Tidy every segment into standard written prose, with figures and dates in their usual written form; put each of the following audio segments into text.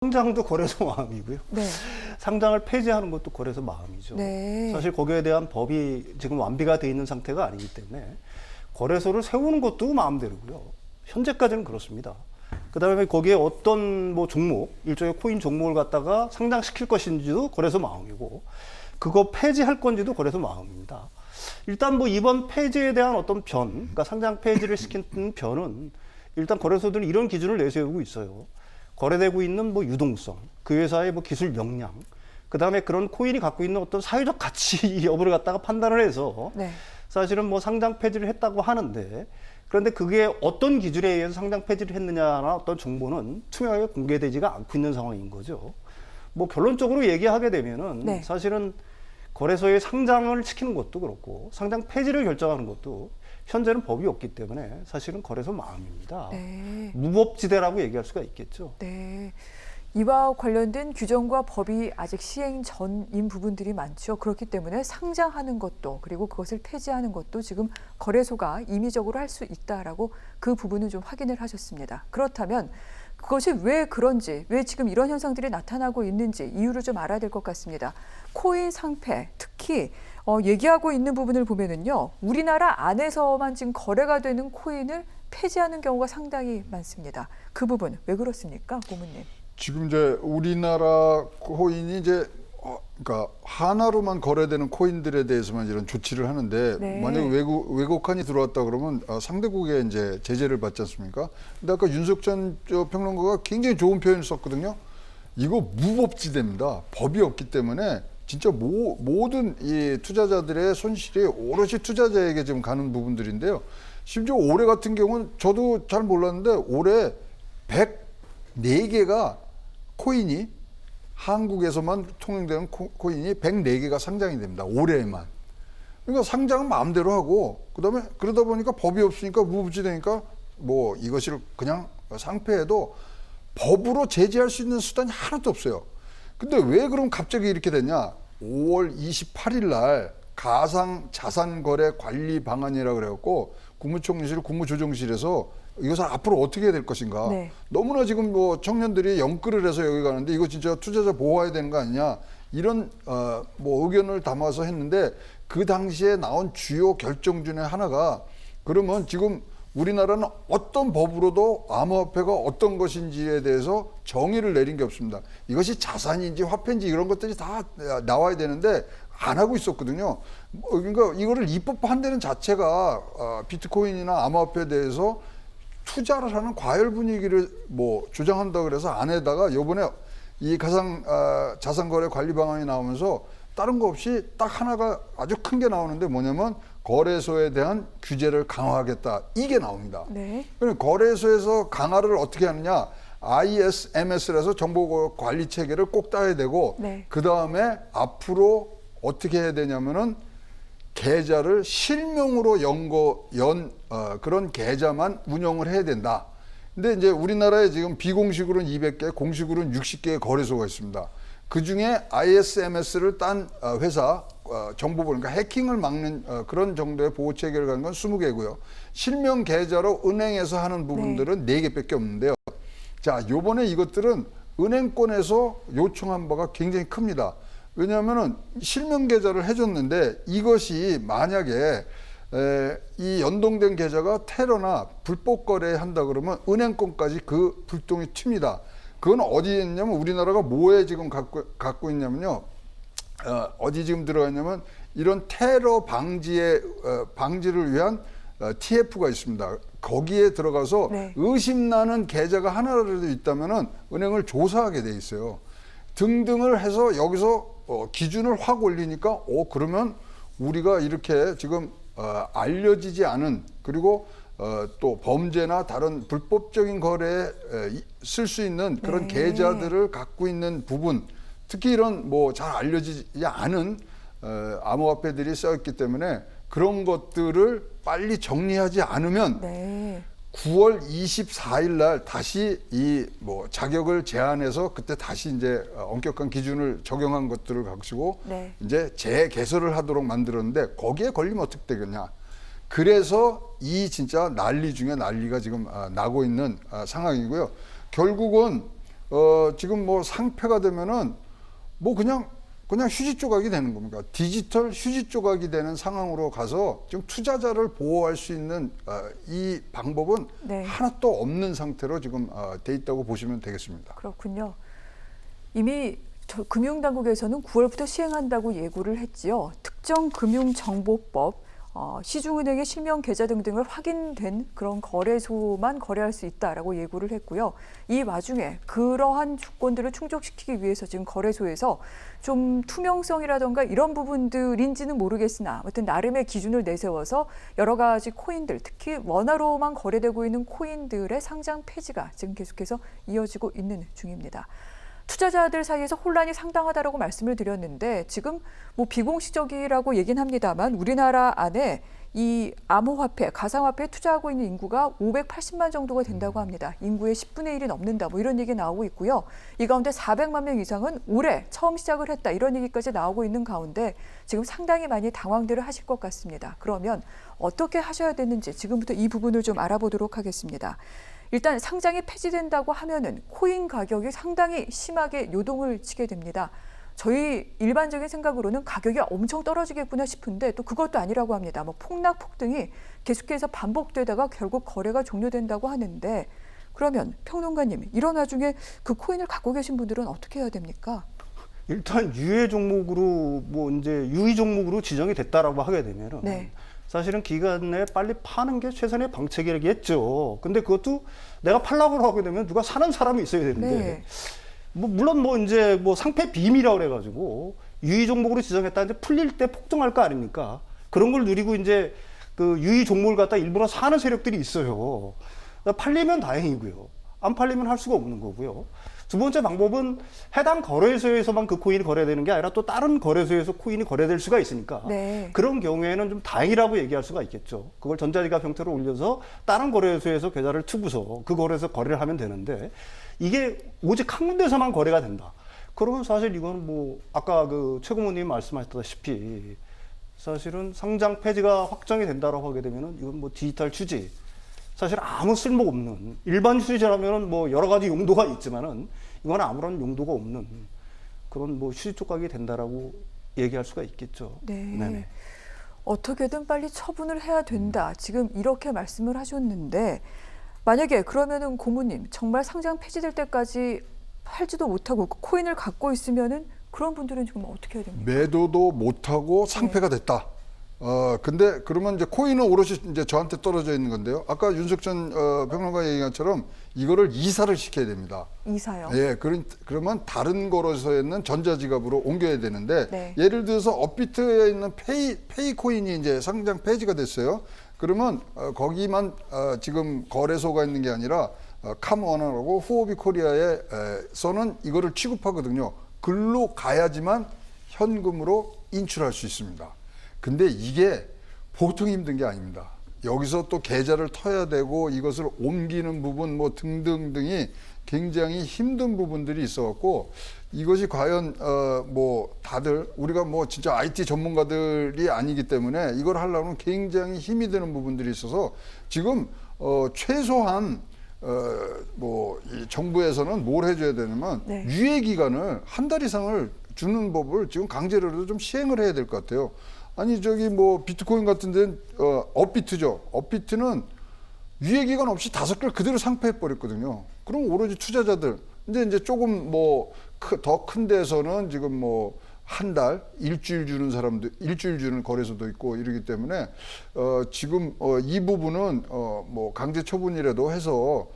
상장도 거래소 마음이고요. 네. 상장을 폐지하는 것도 거래소 마음이죠. 네. 사실 거기에 대한 법이 지금 완비가 돼 있는 상태가 아니기 때문에 거래소를 세우는 것도 마음대로고요. 현재까지는 그렇습니다. 그다음에 거기에 어떤 뭐 종목, 일종의 코인 종목을 갖다가 상장시킬 것인지도 거래소 마음이고, 그거 폐지할 건지도 거래소 마음입니다. 일단 뭐 이번 폐지에 대한 어떤 그러니까 상장 폐지를 시키는 변은 일단 거래소들은 이런 기준을 내세우고 있어요. 거래되고 있는 뭐 유동성, 그 회사의 뭐 기술 역량, 그 다음에 그런 코인이 갖고 있는 어떤 사회적 가치 여부를 갖다가 판단을 해서 네. 사실은 뭐 상장 폐지를 했다고 하는데, 그런데 그게 어떤 기준에 의해서 상장 폐지를 했느냐나 어떤 정보는 투명하게 공개되지가 않고 있는 상황인 거죠. 뭐 결론적으로 얘기하게 되면은 네. 사실은 거래소에 상장을 시키는 것도 그렇고 상장 폐지를 결정하는 것도 현재는 법이 없기 때문에 사실은 거래소 마음입니다. 네. 무법지대라고 얘기할 수가 있겠죠. 네. 이와 관련된 규정과 법이 아직 시행 전인 부분들이 많죠. 그렇기 때문에 상장하는 것도 그리고 그것을 폐지하는 것도 지금 거래소가 임의적으로 할 수 있다라고 그 부분은 좀 확인을 하셨습니다. 그렇다면 그것이 왜 그런지, 왜 지금 이런 현상들이 나타나고 있는지 이유를 좀 알아야 될 것 같습니다. 코인 상폐, 특히 얘기하고 있는 부분을 보면은요, 우리나라 안에서만 지금 거래가 되는 코인을 폐지하는 경우가 상당히 많습니다. 그 부분 왜 그렇습니까, 고문님? 지금 이제 우리나라 코인이 이제 그러니까 하나로만 거래되는 코인들에 대해서만 이런 조치를 하는데, 네. 만약에 외국환이 들어왔다 그러면 상대국에 이제 제재를 받지 않습니까? 근데 아까 윤석 전 평론가가 굉장히 좋은 표현을 썼거든요. 이거 무법지대입니다. 법이 없기 때문에 진짜 모든 이 투자자들의 손실이 오롯이 투자자에게 지금 가는 부분들인데요. 심지어 올해 같은 경우는 저도 잘 몰랐는데 올해 104개가 코인이 한국에서만 통용되는 코인이 104개가 상장이 됩니다. 올해에만. 그러니까 상장은 마음대로 하고, 그다음에 그러다 보니까 법이 없으니까 무법지대니까 뭐 이것을 그냥 상폐해도 법으로 제재할 수 있는 수단이 하나도 없어요. 근데 왜 그럼 갑자기 이렇게 됐냐? 5월 28일 날 가상 자산 거래 관리 방안이라고 그래갖고 국무총리실 국무조정실에서 이것을 앞으로 어떻게 해야 될 것인가. 네. 너무나 지금 뭐 청년들이 영끌을 해서 여기 가는데 이거 진짜 투자자 보호해야 되는 거 아니냐, 이런 뭐 의견을 담아서 했는데, 그 당시에 나온 주요 결정 중에 하나가, 그러면 지금 우리나라는 어떤 법으로도 암호화폐가 어떤 것인지에 대해서 정의를 내린 게 없습니다. 이것이 자산인지 화폐인지 이런 것들이 다 나와야 되는데 안 하고 있었거든요. 그러니까 이거를 입법한다는 자체가 비트코인이나 암호화폐에 대해서 투자를 하는 과열 분위기를 뭐 조장한다 그래서 안에다가 요번에 이 가상 자산 거래 관리 방안이 나오면서 다른 거 없이 딱 하나가 아주 큰 게 나오는데, 뭐냐면 거래소에 대한 규제를 강화하겠다, 이게 나옵니다. 네. 그러니까 거래소에서 강화를 어떻게 하느냐, ISMS라서 정보 관리 체계를 꼭 따야 되고, 네. 그 다음에 앞으로 어떻게 해야 되냐면은 계좌를 실명으로 그런 계좌만 운영을 해야 된다. 근데 이제 우리나라에 지금 비공식으로는 200개, 공식으로는 60개의 거래소가 있습니다. 그 중에 ISMS를 딴 회사, 정보 보니까 해킹을 막는 그런 정도의 보호 체계를 가는 건 20개고요. 실명 계좌로 은행에서 하는 부분들은 4개밖에 없는데요. 자, 요번에 이것들은 은행권에서 요청한 바가 굉장히 큽니다. 왜냐하면은 실명 계좌를 해줬는데 이것이 만약에 이 연동된 계좌가 테러나 불법 거래한다 그러면 은행권까지 그 불똥이 튑니다. 그건 어디에 있냐면, 우리나라가 뭐에 지금 갖고 있냐면요, 어디 지금 들어가 있냐면 이런 테러 방지를 위한 TF가 있습니다. 거기에 들어가서 네. 의심나는 계좌가 하나라도 있다면은 은행을 조사하게 돼 있어요. 등등을 해서 여기서 기준을 확 올리니까 그러면 우리가 이렇게 지금 알려지지 않은, 그리고 또 범죄나 다른 불법적인 거래에 쓸 수 있는 그런 네. 계좌들을 갖고 있는 부분, 특히 이런 뭐 잘 알려지지 않은 암호화폐들이 써있기 때문에 그런 것들을 빨리 정리하지 않으면 네. 9월 24일 날 다시 이 뭐 자격을 제한해서 그때 다시 이제 엄격한 기준을 적용한 것들을 가지고 네. 이제 재개설을 하도록 만들었는데, 거기에 걸리면 어떻게 되겠냐. 그래서 이 진짜 난리 중에 난리가 지금 나고 있는 상황이고요. 결국은 지금 뭐 상폐가 되면은 뭐 그냥 휴지 조각이 되는 겁니다. 디지털 휴지 조각이 되는 상황으로 가서 지금 투자자를 보호할 수 있는 이 방법은 네. 하나도 없는 상태로 지금 돼 있다고 보시면 되겠습니다. 그렇군요. 이미 금융당국에서는 9월부터 시행한다고 예고를 했지요. 특정금융정보법, 시중은행의 실명 계좌 등등을 확인된 그런 거래소만 거래할 수 있다라고 예고를 했고요. 이 와중에 그러한 조건들을 충족시키기 위해서 지금 거래소에서 좀 투명성이라던가 이런 부분들인지는 모르겠으나 아무튼 나름의 기준을 내세워서 여러 가지 코인들, 특히 원화로만 거래되고 있는 코인들의 상장 폐지가 지금 계속해서 이어지고 있는 중입니다. 투자자들 사이에서 혼란이 상당하다라고 말씀을 드렸는데 지금 뭐 비공식적이라고 얘기는 합니다만 우리나라 안에 이 암호화폐, 가상화폐에 투자하고 있는 인구가 580만 정도가 된다고 합니다. 인구의 10분의 1이 넘는다 뭐 이런 얘기 나오고 있고요. 이 가운데 400만 명 이상은 올해 처음 시작을 했다 이런 얘기까지 나오고 있는 가운데 지금 상당히 많이 당황들을 하실 것 같습니다. 그러면 어떻게 하셔야 되는지 지금부터 이 부분을 좀 알아보도록 하겠습니다. 일단 상장이 폐지된다고 하면은 코인 가격이 상당히 심하게 요동을 치게 됩니다. 저희 일반적인 생각으로는 가격이 엄청 떨어지겠구나 싶은데 또 그것도 아니라고 합니다. 뭐 폭락, 폭등이 계속해서 반복되다가 결국 거래가 종료된다고 하는데 그러면 평론가님, 이런 와중에 그 코인을 갖고 계신 분들은 어떻게 해야 됩니까? 일단 유예 종목으로 뭐 이제 유의 종목으로 지정이 됐다라고 하게 되면은 네. 사실은 기간 내에 빨리 파는 게 최선의 방책이겠죠. 근데 그것도 내가 팔라고 하게 되면 누가 사는 사람이 있어야 되는데, 네. 뭐 물론 뭐 이제 뭐 상폐 비밀이라고 그래가지고 유의 종목으로 지정했다는데 풀릴 때 폭등할 거 아닙니까? 그런 걸 누리고 이제 그 유의 종목을 갖다 일부러 사는 세력들이 있어요. 팔리면 다행이고요. 안 팔리면 할 수가 없는 거고요. 두 번째 방법은 해당 거래소에서만 그 코인이 거래되는 게 아니라 또 다른 거래소에서 코인이 거래될 수가 있으니까 네. 그런 경우에는 좀 다행이라고 얘기할 수가 있겠죠. 그걸 전자지갑 형태로 올려서 다른 거래소에서 계좌를 투고서 그 거래소에서 거래를 하면 되는데 이게 오직 한 군데서만 거래가 된다. 그러면 사실 이건 뭐 아까 그 최고모님이 말씀하셨다시피 사실은 상장 폐지가 확정이 된다라고 하게 되면은 이건 뭐 디지털 휴지, 사실 아무 쓸모가 없는, 일반 휴지라면은 뭐 여러 가지 용도가 있지만은 이건 아무런 용도가 없는 그런 뭐 휴지 조각이 된다라고 얘기할 수가 있겠죠. 네. 네네. 어떻게든 빨리 처분을 해야 된다. 지금 이렇게 말씀을 하셨는데 만약에 그러면은 고모님 정말 상장 폐지될 때까지 팔지도 못하고 코인을 갖고 있으면은 그런 분들은 지금 어떻게 해야 됩니까? 매도도 못하고 상폐가 됐다. 근데 그러면 이제 코인은 오롯이 이제 저한테 떨어져 있는 건데요. 아까 윤석천 평론가 얘기한 것처럼 이거를 이사를 시켜야 됩니다. 이사요. 예, 그러면 다른 거래소에 있는 전자지갑으로 옮겨야 되는데 네. 예를 들어서 업비트에 있는 페이 코인이 이제 상장 폐지가 됐어요. 그러면 거기만 지금 거래소가 있는 게 아니라 캄원하고 후오비 코리아에서는 이거를 취급하거든요. 글로 가야지만 현금으로 인출할 수 있습니다. 근데 이게 보통 힘든 게 아닙니다. 여기서 또 계좌를 터야 되고 이것을 옮기는 부분 뭐 등등등이 굉장히 힘든 부분들이 있어갖고 이것이 과연 뭐 다들 우리가 뭐 진짜 IT 전문가들이 아니기 때문에 이걸 하려면 굉장히 힘이 드는 부분들이 있어서 지금 최소한 뭐 이 정부에서는 뭘 해줘야 되냐면 네. 유예 기간을 한 달 이상을 주는 법을 지금 강제로라도 좀 시행을 해야 될 것 같아요. 아니 저기 뭐 비트코인 같은 데는 업비트죠. 업비트는 유예 기간 없이 5개를 그대로 상폐해 버렸거든요. 그럼 오로지 투자자들 이제 조금 뭐 더 큰 데서는 지금 뭐 한 달, 일주일 주는 사람들, 일주일 주는 거래소도 있고 이러기 때문에 지금 이 부분은 뭐 강제 처분이라도 해서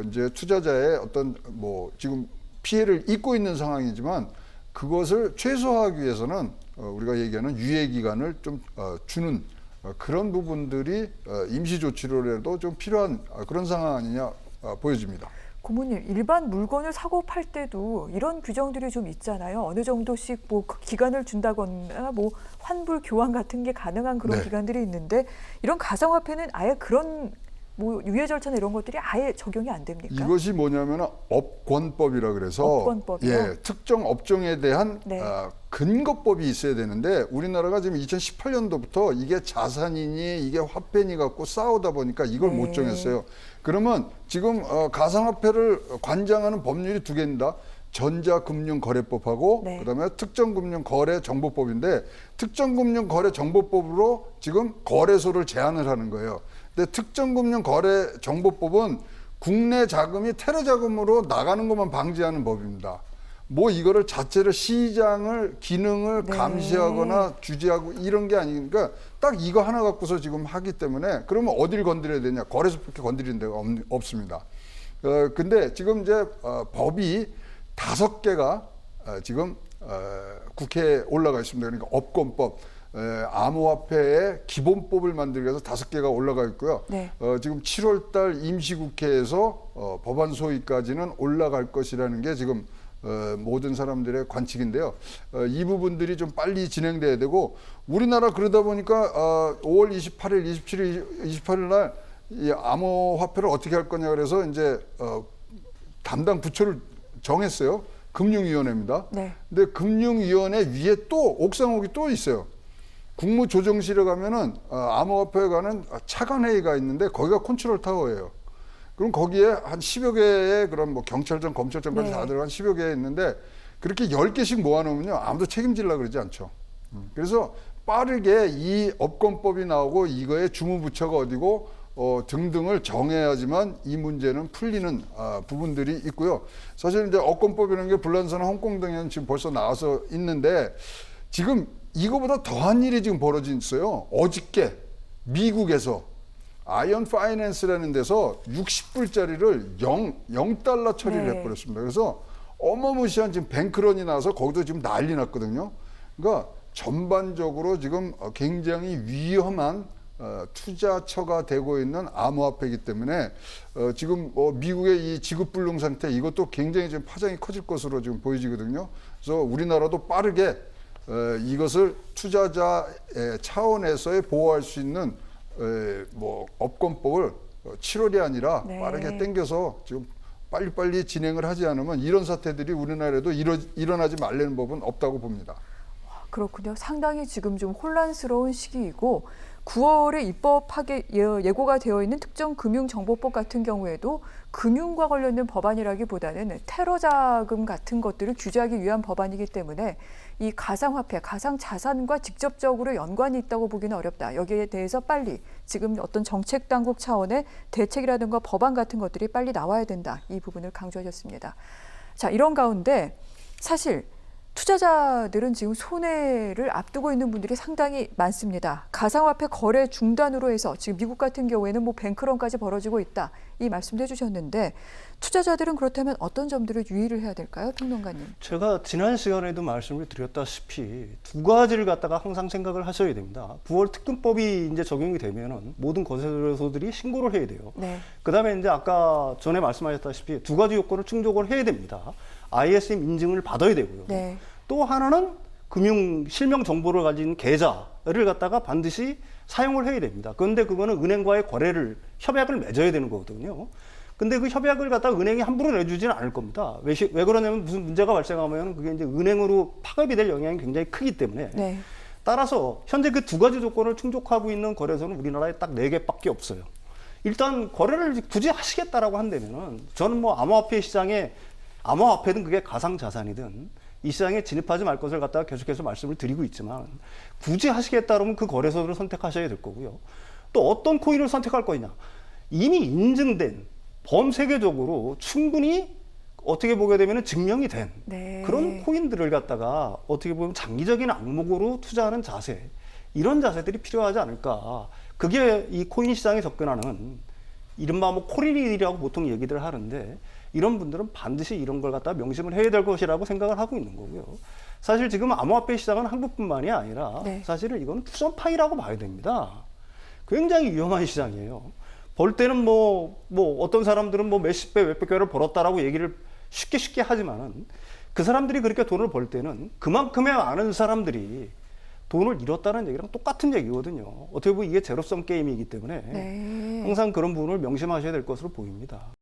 이제 투자자의 어떤 뭐 지금 피해를 입고 있는 상황이지만 그것을 최소화하기 위해서는 우리가 얘기하는 유예 기간을 좀 주는 그런 부분들이 임시 조치로라도 좀 필요한 그런 상황 아니냐 보여집니다. 고모님, 일반 물건을 사고 팔 때도 이런 규정들이 좀 있잖아요. 어느 정도씩 뭐 기간을 준다거나 뭐 환불 교환 같은 게 가능한 그런 네. 기간들이 있는데 이런 가상화폐는 아예 그런 뭐 유예 절차나 이런 것들이 아예 적용이 안 됩니까? 이것이 뭐냐면 업권법이라 그래서 업권법이요? 예, 특정 업종에 대한 네. 근거법이 있어야 되는데 우리나라가 지금 2018년도부터 이게 자산이니 이게 화폐니 갖고 싸우다 보니까 이걸 네. 못 정했어요. 그러면 지금 가상화폐를 관장하는 법률이 두 개입니다. 전자금융거래법하고 네. 그다음에 특정금융거래정보법인데 특정금융거래정보법으로 지금 거래소를 제한을 하는 거예요. 근데 특정금융거래정보법은 국내 자금이 테러 자금으로 나가는 것만 방지하는 법입니다. 뭐 이거를 자체를 시장을 기능을 네. 감시하거나 규제하고 이런 게 아니니까 딱 이거 하나 갖고서 지금 하기 때문에 그러면 어딜 건드려야 되냐? 거래소밖에 건드리는 데가 없습니다. 근데 지금 이제 법이 5개가 지금 국회에 올라가 있습니다. 그러니까 업권법, 암호화폐의 기본법을 만들기 위해서 5개가 올라가 있고요. 네. 지금 7월달 임시국회에서 법안 소위까지는 올라갈 것이라는 게 지금 모든 사람들의 관측인데요. 이 부분들이 좀 빨리 진행돼야 되고 우리나라 그러다 보니까 5월 28일, 27일, 28일 날 이 암호화폐를 어떻게 할 거냐 그래서 이제 담당 부처를 정했어요. 금융위원회입니다. 네. 근데 금융위원회 위에 또 옥상옥이 또 있어요. 국무조정실에 가면은 암호화폐에 관한 차관회의가 있는데 거기가 컨트롤 타워예요. 그럼 거기에 한 10여 개의 그런 뭐 경찰청, 검찰청까지 네. 다 들어간 10여 개 있는데 그렇게 10개씩 모아놓으면요 아무도 책임지려고 그러지 않죠. 그래서 빠르게 이 업권법이 나오고 이거의 주무부처가 어디고 등등을 정해야지만 이 문제는 풀리는 부분들이 있고요. 사실 이제 업권법이라는 게 불란서나 홍콩 등에는 지금 벌써 나와서 있는데 지금 이거보다 더한 일이 지금 벌어졌어요. 어저께 미국에서 아이언 파이낸스라는 데서 60불짜리를 0달러 처리를 네. 해버렸습니다. 그래서 어마무시한 지금 뱅크런이 나와서 거기도 지금 난리 났거든요. 그러니까 전반적으로 지금 굉장히 위험한 투자처가 되고 있는 암호화폐이기 때문에 지금 미국의 이 지급불능 상태 이것도 굉장히 지금 파장이 커질 것으로 지금 보여지거든요. 그래서 우리나라도 빠르게 이것을 투자자의 차원에서의 보호할 수 있는 뭐 업권법을 7월이 아니라 네. 빠르게 당겨서 지금 빨리빨리 진행을 하지 않으면 이런 사태들이 우리나라에도 일어나지 말라는 법은 없다고 봅니다. 그렇군요. 상당히 지금 좀 혼란스러운 시기이고 9월에 입법하게 예고가 되어 있는 특정금융정보법 같은 경우에도 금융과 관련된 법안이라기보다는 테러 자금 같은 것들을 규제하기 위한 법안이기 때문에 이 가상화폐, 가상자산과 직접적으로 연관이 있다고 보기는 어렵다. 여기에 대해서 빨리 지금 어떤 정책당국 차원의 대책이라든가 법안 같은 것들이 빨리 나와야 된다. 이 부분을 강조하셨습니다. 자, 이런 가운데 사실 투자자들은 지금 손해를 앞두고 있는 분들이 상당히 많습니다. 가상화폐 거래 중단으로 해서 지금 미국 같은 경우에는 뭐 뱅크런까지 벌어지고 있다. 이 말씀도 해주셨는데 투자자들은 그렇다면 어떤 점들을 유의를 해야 될까요, 평론가님? 제가 지난 시간에도 말씀을 드렸다시피 두 가지를 갖다가 항상 생각을 하셔야 됩니다. 9월 특근법이 이제 적용이 되면은 모든 거래소들이 신고를 해야 돼요. 네. 그다음에 이제 아까 전에 말씀하셨다시피 두 가지 요건을 충족을 해야 됩니다. ISM 인증을 받아야 되고요. 네. 또 하나는 금융 실명 정보를 가진 계좌를 갖다가 반드시 사용을 해야 됩니다. 그런데 그거는 은행과의 거래를 협약을 맺어야 되는 거거든요. 근데 그 협약을 갖다가 은행이 함부로 내주지는 않을 겁니다. 왜 그러냐면 무슨 문제가 발생하면 그게 이제 은행으로 파급이 될 영향이 굉장히 크기 때문에 네. 따라서 현재 그 두 가지 조건을 충족하고 있는 거래소는 우리나라에 딱 4개밖에 없어요. 일단 거래를 굳이 하시겠다라고 한다면은 저는 뭐 암호화폐 시장에 암호화폐든 그게 가상자산이든 이 시장에 진입하지 말 것을 갖다가 계속해서 말씀을 드리고 있지만 굳이 하시겠다 그러면 그 거래소를 선택하셔야 될 거고요. 또 어떤 코인을 선택할 거냐. 이미 인증된 범세계적으로 충분히 어떻게 보게 되면 증명이 된 네. 그런 코인들을 갖다가 어떻게 보면 장기적인 악목으로 투자하는 자세 이런 자세들이 필요하지 않을까. 그게 이 코인 시장에 접근하는 이른바 뭐 코리리라고 보통 얘기들 하는데 이런 분들은 반드시 이런 걸 갖다 명심을 해야 될 것이라고 생각을 하고 있는 거고요. 사실 지금 암호화폐 시장은 한국뿐만이 아니라 네. 사실은 이건 투전파이라고 봐야 됩니다. 굉장히 위험한 시장이에요. 벌 때는 뭐 어떤 사람들은 뭐 몇십 배, 몇백 배를 벌었다라고 얘기를 쉽게 하지만은 그 사람들이 그렇게 돈을 벌 때는 그만큼의 많은 사람들이 돈을 잃었다는 얘기랑 똑같은 얘기거든요. 어떻게 보면 이게 제로섬 게임이기 때문에 네. 항상 그런 부분을 명심하셔야 될 것으로 보입니다.